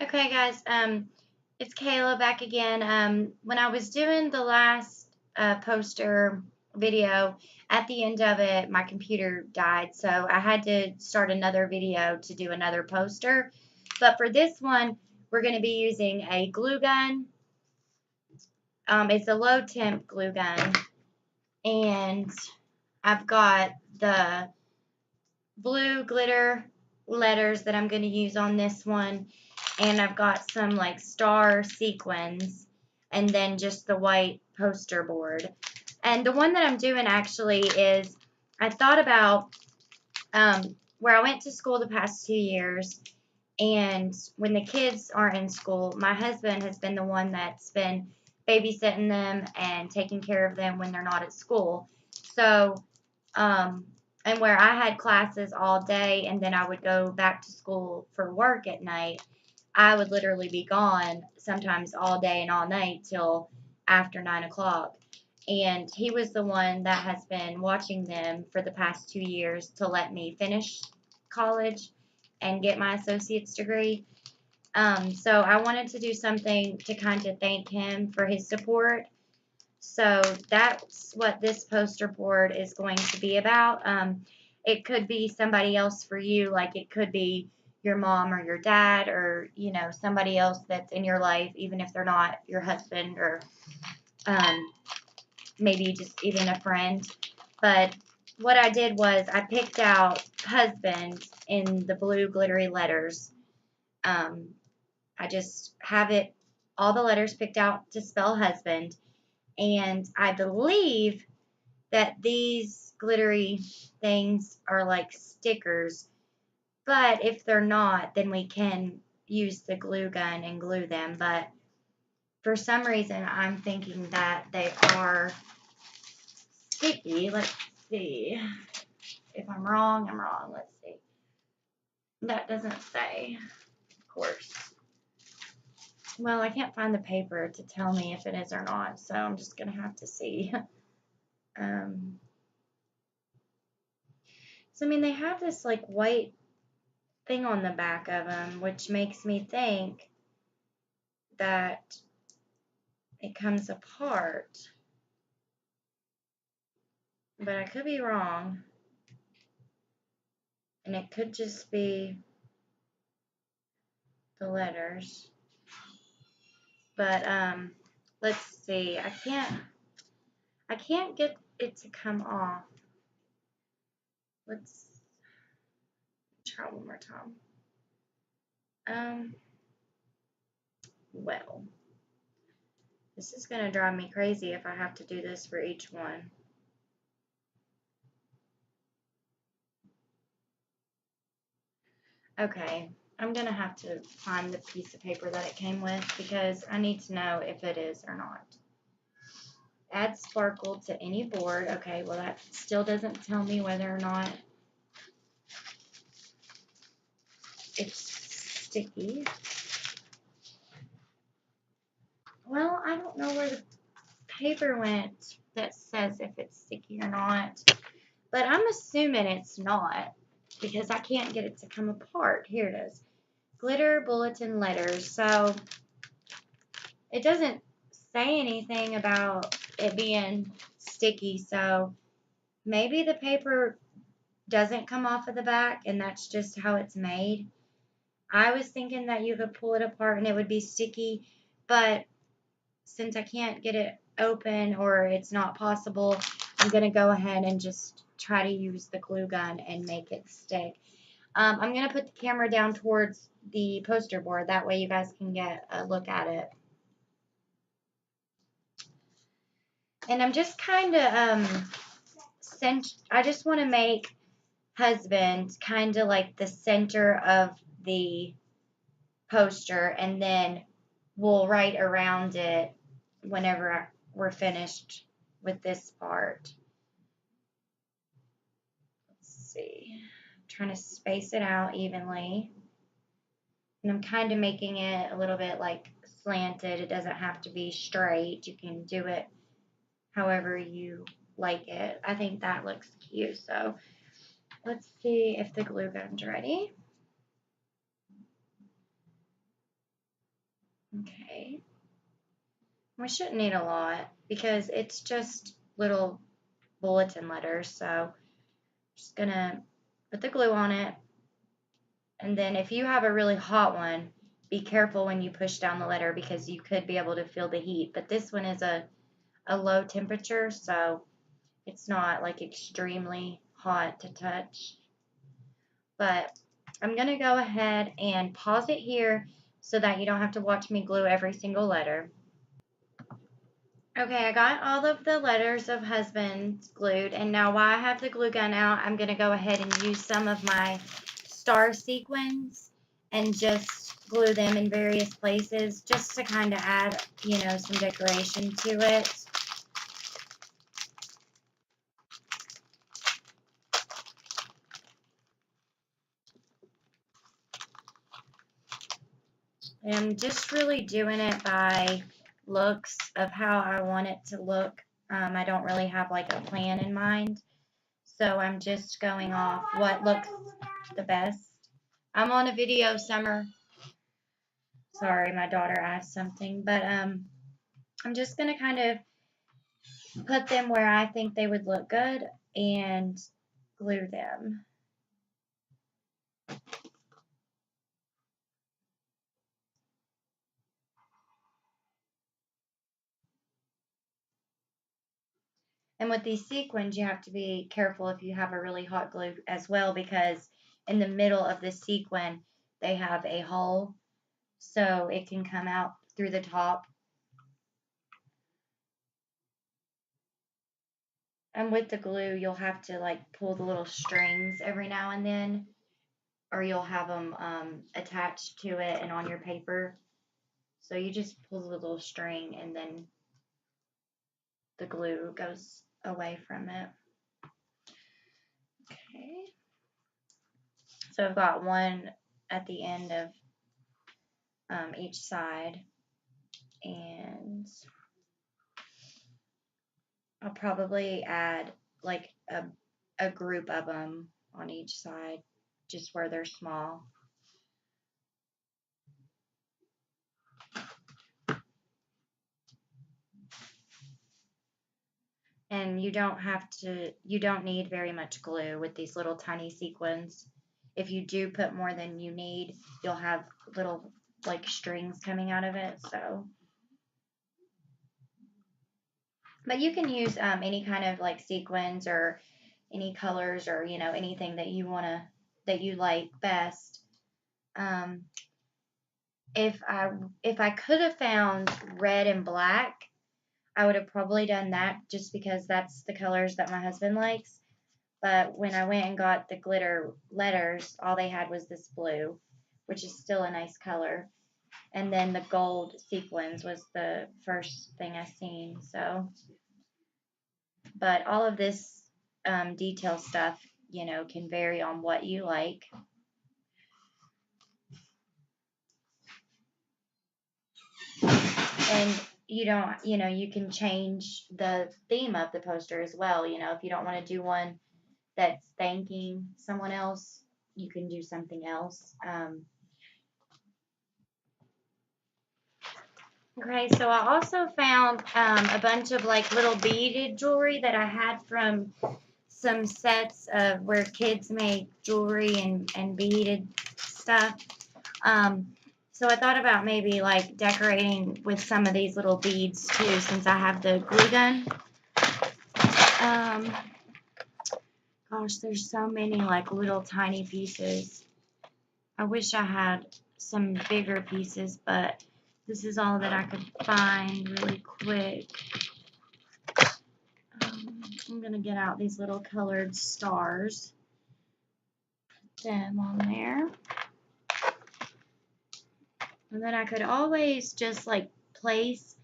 Okay, guys, it's Kayla back again. When I was doing the last poster video, at the end of it, my computer died, so I had to start another video to do another poster. But for this one, we're going to be using a glue gun. It's a low temp glue gun, and I've got the blue glitter letters that I'm going to use on this one, and I've got some like star sequins, and then just the white poster board. And the one that I'm doing actually is, I thought about where I went to school the past 2 years, and when the kids are in school, my husband has been the one that's been babysitting them and taking care of them when they're not at school. So, and where I had classes all day and then I would go back to school for work at night, I would literally be gone sometimes all day and all night till after 9 o'clock. And he was the one that has been watching them for the past 2 years to let me finish college and get my associate's degree. So I wanted to do something to kind of thank him for his support. So that's what this poster board is going to be about. It could be somebody else for you, like it could be your mom or your dad or, somebody else that's in your life, even if they're not your husband or um, maybe just even a friend. But what I did was I picked out husband in the blue glittery letters. Um, I just have it, all the letters picked out to spell husband. And I believe that these glittery things are like stickers. But if they're not, then we can use the glue gun and glue them. But for some reason, I'm thinking that they are sticky. Let's see. If I'm wrong, I'm wrong. Let's see. That doesn't say, of course. Well, I can't find the paper to tell me if it is or not, so I'm just going to have to see. Um, so, I mean, they have this like white thing on the back of them, which makes me think that it comes apart. But I could be wrong. And it could just be the letters. But let's see. I can't get it to come off. Let's try one more time. Well, this is going to drive me crazy if I have to do this for each one. Okay, I'm going to have to find the piece of paper that it came with because I need to know if it is or not. Add sparkle to any board. Okay, well that still doesn't tell me whether or not it's sticky. Well, I don't know where the paper went that says if it's sticky or not, but I'm assuming it's not because I can't get it to come apart. Here it is. Glitter bulletin letters. So it doesn't say anything about it being sticky, so maybe the paper doesn't come off of the back and that's just how it's made. I was thinking that you could pull it apart and it would be sticky, but since I can't get it open or it's not possible, I'm going to go ahead and just try to use the glue gun and make it stick. I'm going to put the camera down towards the poster board. That way you guys can get a look at it. And I'm just kind of, I just want to make husband kind of like the center of the poster, and then we'll write around it whenever we're finished with this part. Let's see. I'm trying to space it out evenly. And I'm kind of making it a little bit like slanted. It doesn't have to be straight. You can do it however you like it. I think that looks cute. So let's see if the glue gun's ready. Okay. We shouldn't need a lot because it's just little bulletin letters. So just gonna put the glue on it. And then if you have a really hot one, be careful when you push down the letter because you could be able to feel the heat. But this one is a low temperature, so it's not like extremely hot to touch. But I'm going to go ahead and pause it here so that you don't have to watch me glue every single letter. Okay, I got all of the letters of husband glued, and now while I have the glue gun out, I'm going to go ahead and use some of my star sequins and just glue them in various places just to kind of add, you know, some decoration to it. And I'm just really doing it by looks of how I want it to look. I don't really have like a plan in mind. So I'm just going off what looks the best. I'm on a video, Summer. Sorry, my daughter asked something. But I'm just going to kind of put them where I think they would look good and glue them. And with these sequins, you have to be careful if you have a really hot glue as well, because in the middle of the sequin, they have a hole, so it can come out through the top. And with the glue, you'll have to like pull the little strings every now and then, or you'll have them attached to it and on your paper. So you just pull the little string and then the glue goes away from it. Okay. So I've got one at the end of each side, and I'll probably add like a group of them on each side, just where they're small. And you don't need very much glue with these little tiny sequins. If you do put more than you need, you'll have little like strings coming out of it. So, but you can use any kind of like sequins or any colors or you know anything that you like best. Um, if I could have found red and black, I would have probably done that just because that's the colors that my husband likes. But when I went and got the glitter letters, all they had was this blue, which is still a nice color. And then the gold sequins was the first thing I seen. So, but all of this detail stuff, you know, can vary on what you like. And you don't, you know, you can change the theme of the poster as well. You know, if you don't want to do one that's thanking someone else, you can do something else. Okay, so I also found a bunch of like little beaded jewelry that I had from some sets of where kids make jewelry and beaded stuff. Um, so I thought about maybe like decorating with some of these little beads too, since I have the glue gun. Um, gosh, there's so many like little tiny pieces. I wish I had some bigger pieces, but this is all that I could find really quick. I'm going to get out these little colored stars, put them on there. And then I could always just like place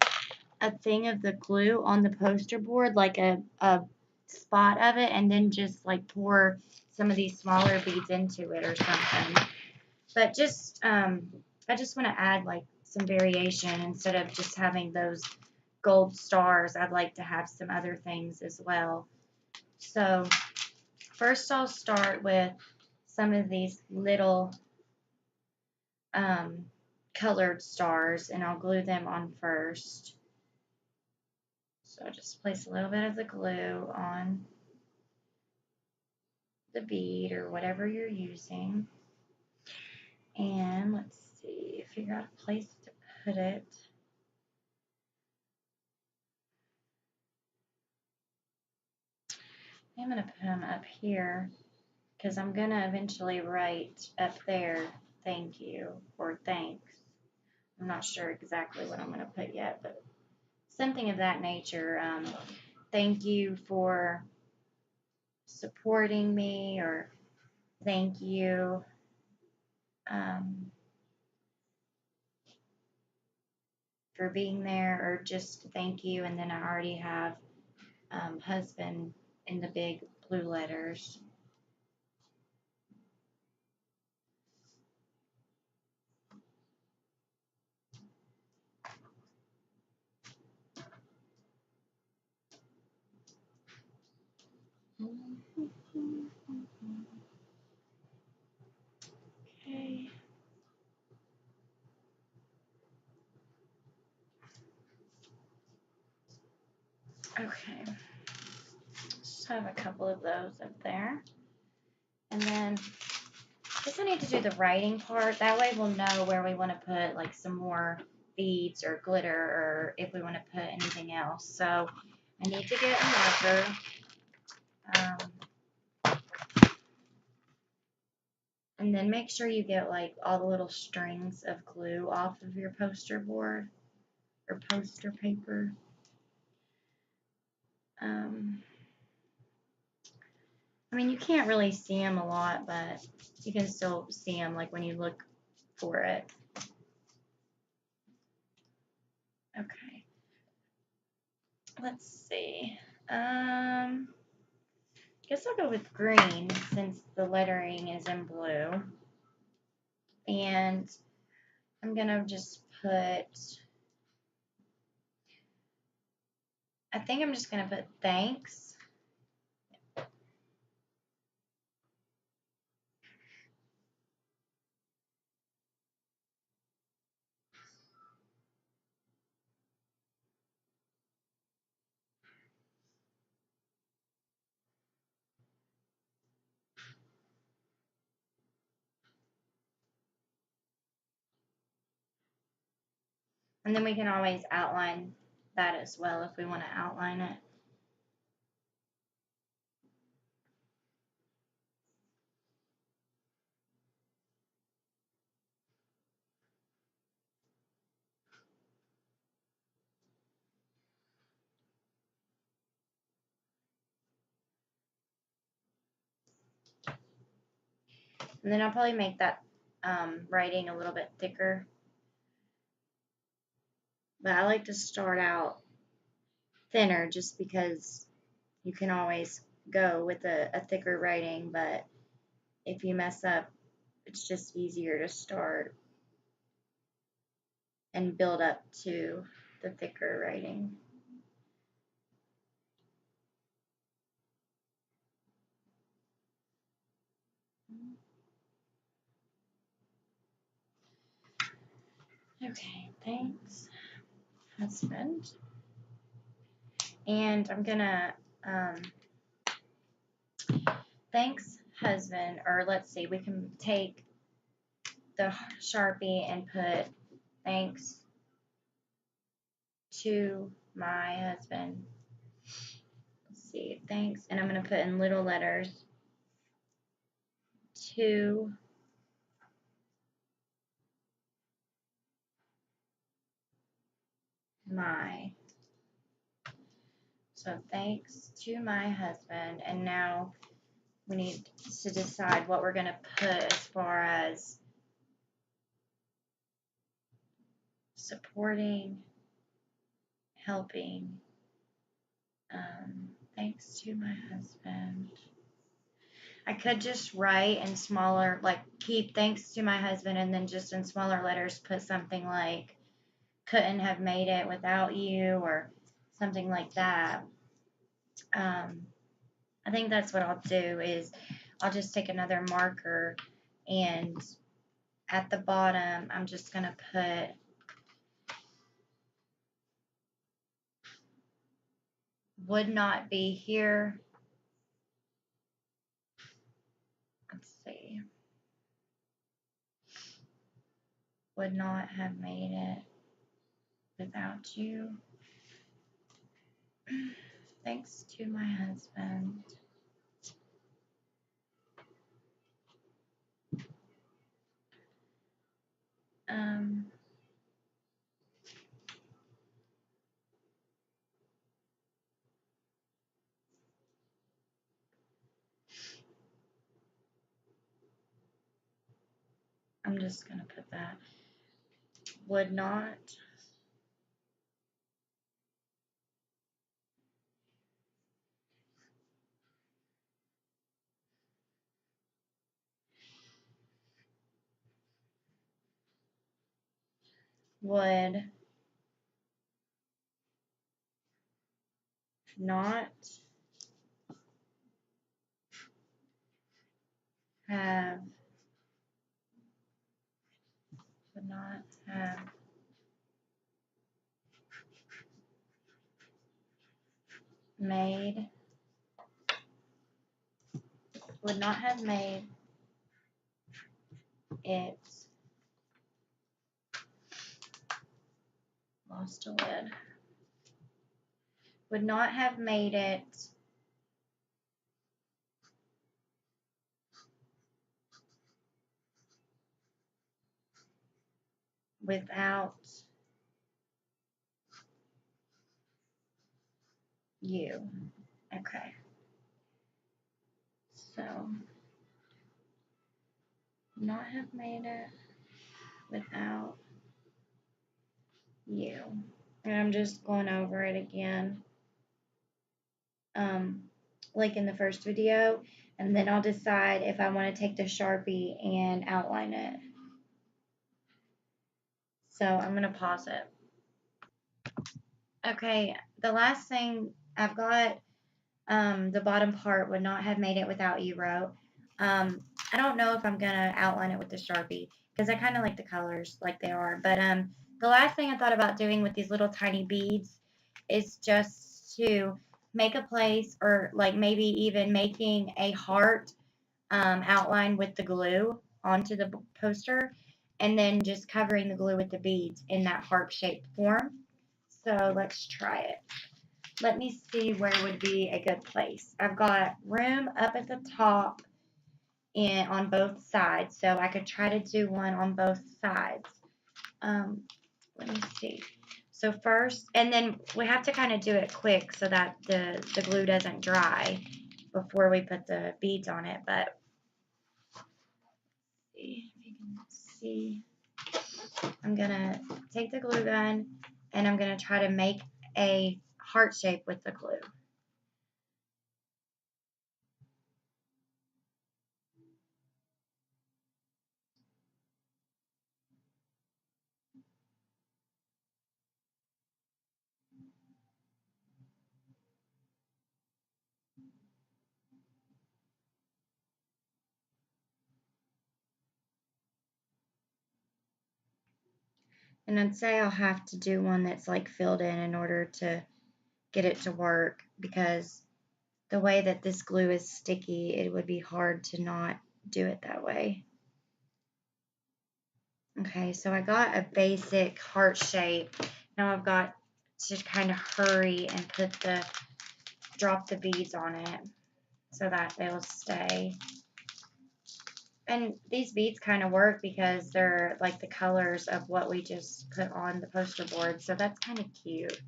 a thing of the glue on the poster board, like a spot of it, and then just like pour some of these smaller beads into it or something. But just, I just want to add like some variation instead of just having those gold stars. I'd like to have some other things as well. So first I'll start with some of these little colored stars, and I'll glue them on first. So just place a little bit of the glue on the bead or whatever you're using. And let's see, figure out a place to put it. I'm going to put them up here because I'm going to eventually write up there thank you or thanks. I'm not sure exactly what I'm going to put yet, but something of that nature. Thank you for supporting me, or thank you for being there, or just thank you. And then I already have husband in the big blue letters. Okay. Okay. Just have a couple of those up there. And then I guess I need to do the writing part. That way we'll know where we want to put like some more beads or glitter, or if we want to put anything else. So I need to get a marker. And then make sure you get like all the little strings of glue off of your poster board or poster paper. I mean, you can't really see them a lot, but you can still see them like when you look for it. Okay. Let's see. Guess I'll go with green since the lettering is in blue. And I'm going to just put, I think I'm just going to put thanks. And then we can always outline that as well if we want to outline it. And then I'll probably make that writing a little bit thicker. But I like to start out thinner just because you can always go with a thicker writing, but if you mess up, it's just easier to start and build up to the thicker writing. Okay, thanks, husband. And I'm gonna, thanks, husband, or let's see, we can take the Sharpie and put thanks to my husband. Let's see, thanks, and I'm gonna put in little letters to my. So thanks to my husband, and now we need to decide what we're going to put as far as supporting, helping. Thanks to my husband. I could just write in smaller, like keep thanks to my husband, and then just in smaller letters put something like couldn't have made it without you, or something like that. I think that's what I'll do is I'll just take another marker and at the bottom, I'm just going to put would not be here. Let's see. Would not have made it without you. Thanks to my husband. I'm just going to put that. Would not would not have would not have made would not have made it lost a lid would not have made it without you. Okay, so not have made it without you. And I'm just going over it again, like in the first video, and then I'll decide if I want to take the Sharpie and outline it. So I'm going to pause it. Okay, the last thing I've got, the bottom part would not have made it without you wrote. I don't know if I'm going to outline it with the Sharpie because I kind of like the colors like they are. But the last thing I thought about doing with these little tiny beads is just to make a place, or like maybe even making a heart outline with the glue onto the poster, and then just covering the glue with the beads in that heart-shaped form. So let's try it. Let me see where would be a good place. I've got room up at the top and on both sides, so I could try to do one on both sides. Let me see. So first, and then we have to kind of do it quick so that the glue doesn't dry before we put the beads on it. But see if you can see. I'm gonna take the glue gun and I'm gonna try to make a heart shape with the glue. And I'd say I'll have to do one that's like filled in order to get it to work, because the way that this glue is sticky, it would be hard to not do it that way. Okay, so I got a basic heart shape. Now I've got to kind of hurry and drop the beads on it so that they'll stay. And these beads kind of work because they're like the colors of what we just put on the poster board, so that's kind of cute.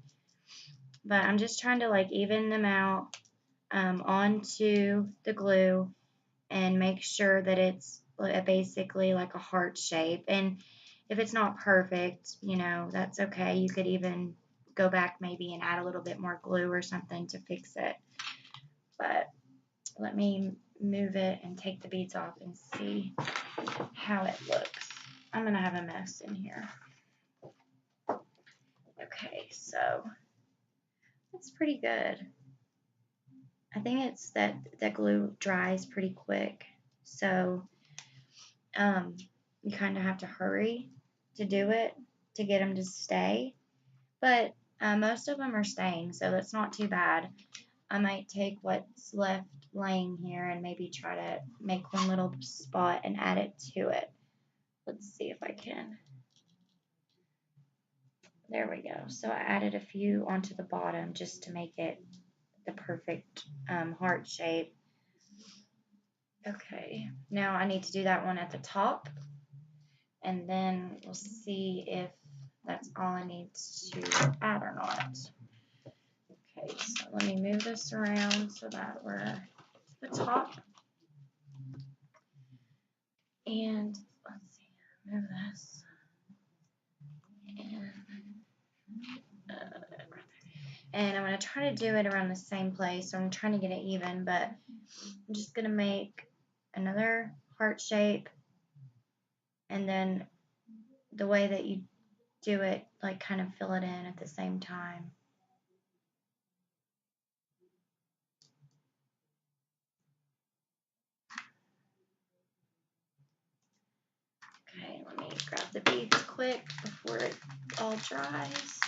But I'm just trying to like even them out onto the glue and make sure that it's basically like a heart shape. And if it's not perfect, you know, that's okay. You could even go back maybe and add a little bit more glue or something to fix it. But let me move it and take the beads off and see how it looks. I'm going to have a mess in here. Okay, so it's pretty good. I think it's that the glue dries pretty quick. So, you kind of have to hurry to do it to get them to stay. But most of them are staying, so that's not too bad. I might take what's left laying here and maybe try to make one little spot and add it to it. Let's see if I can. There we go. So I added a few onto the bottom just to make it the perfect heart shape. Okay, now I need to do that one at the top, and then we'll see if that's all I need to add or not. Okay, so let me move this around so that we're at the top. And let's see, move this. And I'm going to try to do it around the same place. So I'm trying to get it even, but I'm just going to make another heart shape. And then the way that you do it, like kind of fill it in at the same time. Okay, let me grab the beads quick before it all dries.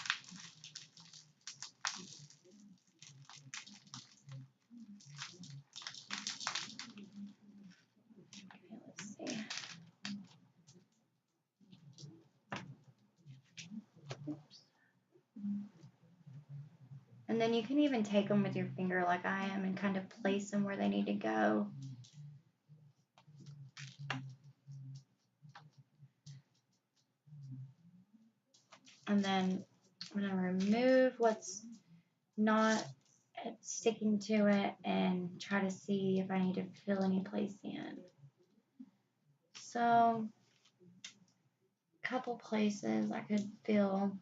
Okay, let's see. Oops. And then you can even take them with your finger like I am and kind of place them where they need to go. And then I'm going to remove what's not sticking to it and try to see if I need to fill any place in. So, a couple places I could fill.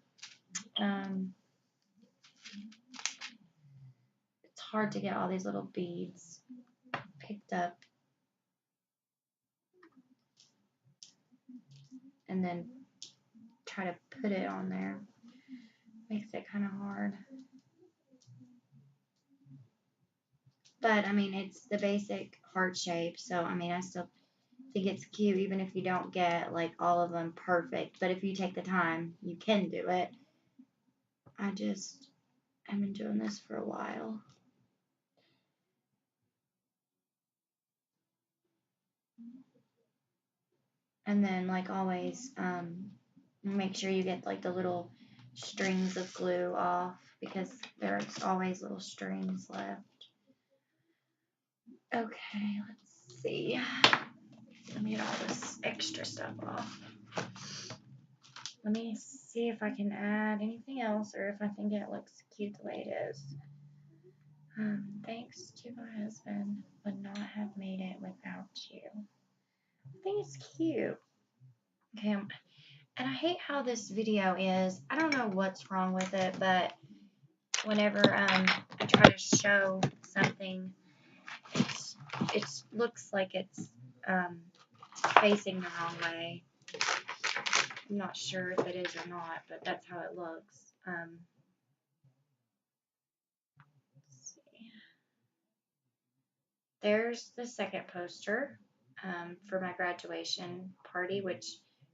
It's hard to get all these little beads picked up and then try to put it on there. Makes it kind of hard. But I mean, it's the basic heart shape, so I mean, I still think it's cute even if you don't get like all of them perfect. But if you take the time, you can do it. I've been doing this for a while. And then, like always, make sure you get like the little strings of glue off because there's always little strings left. Okay, let's see. Let me get all this extra stuff off. Let me see if I can add anything else or if I think it looks cute the way it is. Thanks to my husband, would not have made it without you. I think it's cute. Okay, and I hate how this video is. I don't know what's wrong with it, but whenever I try to show something, it looks like it's facing the wrong way. I'm not sure if it is or not, but that's how it looks. Let's see. There's the second poster for my graduation party, which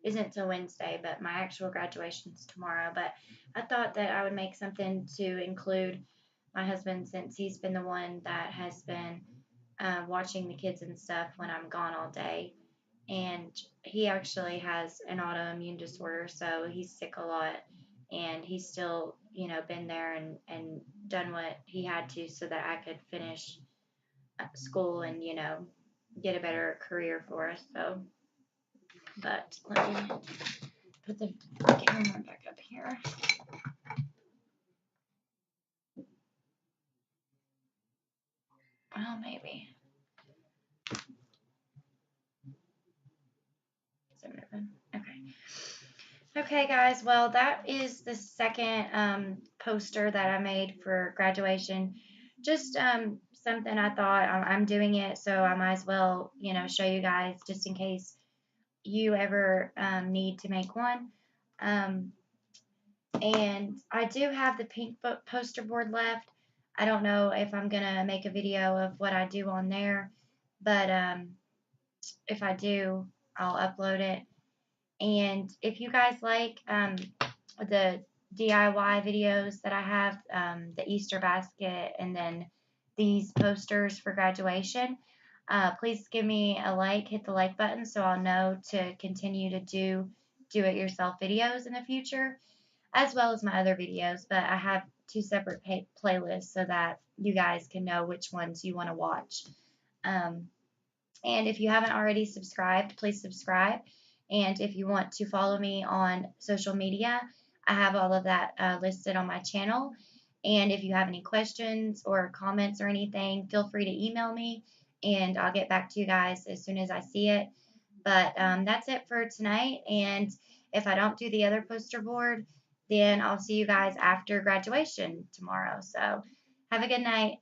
isn't till Wednesday, but my actual graduation's tomorrow. But I thought that I would make something to include my husband since he's been the one that has been watching the kids and stuff when I'm gone all day. And he actually has an autoimmune disorder, so he's sick a lot. And he's still, been there and done what he had to so that I could finish school and, get a better career for us. So, but let me put the camera back up here. Well, maybe. Is it moving? Okay. Okay, guys. Well, that is the second poster that I made for graduation. Just something I thought I'm doing it, so I might as well, show you guys just in case you ever need to make one. And I do have the pink poster board left. I don't know if I'm going to make a video of what I do on there, but if I do, I'll upload it. And if you guys like the DIY videos that I have, the Easter basket, and then these posters for graduation, please give me a like, hit the like button so I'll know to continue to do it yourself videos in the future, as well as my other videos. But I have two separate playlists so that you guys can know which ones you want to watch. Um, and if you haven't already subscribed, please subscribe. And if you want to follow me on social media, I have all of that listed on my channel. And if you have any questions or comments or anything, feel free to email me and I'll get back to you guys as soon as I see it. But that's it for tonight. And if I don't do the other poster board, then I'll see you guys after graduation tomorrow. So have a good night.